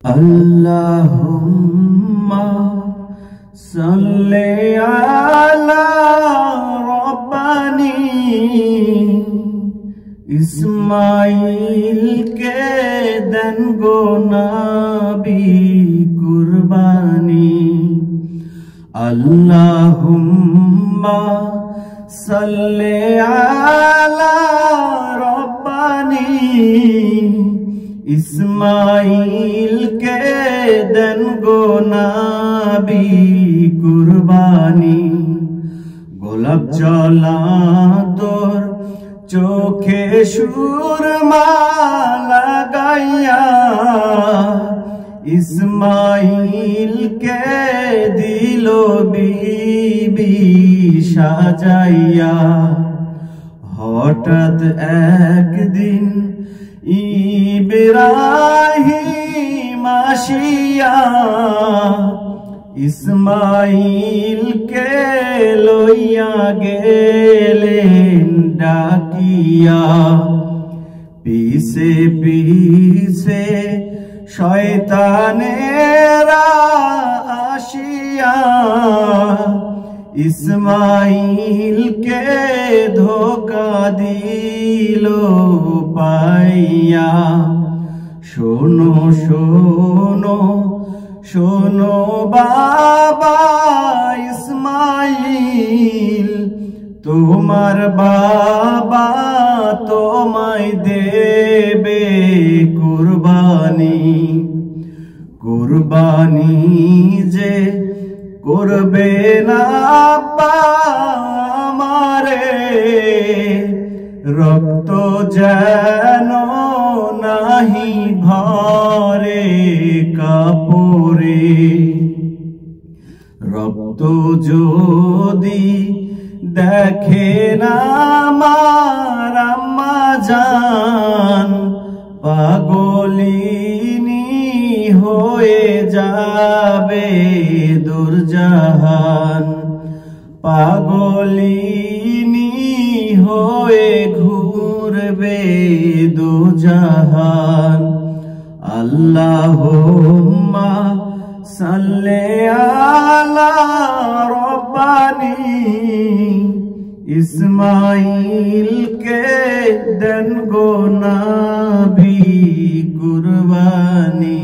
अल्लाहुम्मा सल्ले अला रब्बानी इस्माइल के दन गो नबी कुर्बानी। अल्लाहुम्मा सल्ले अला रब्बानी इस्माइल के दन गो नबी कुर्बानी। गोलाप चला तोर चोखे सुरमा लगाइया इस्माइल के दिलो बीबी साजाइया। हठाৎ একদিন इब्राहिम आसिया इस्माइल के लइया गेलेन डाकिया। पीछे पीछे शयतानेरा आसिया इस्माइल के धोखा दिलो पाइया। शोनो शोनो शोनो बाबा इस्माइल तुम्हार बाबा তোমায় দেবে কুরবানি। কুরবানি যে করবে না আমারে রক্ত যেন নাহি ভরে কাপড়ে। রক্ত যদি দেখে না আমার আম্মা জান পাগলিনী হয়ে যাবে দুরজাহান। পাগলিনী হয়ে ঘুরবে দুজাহান। আল্লাহুম্মা সাল্লি আলা রব্বানি इस्माइल के दन गो नबी कुर्बानी।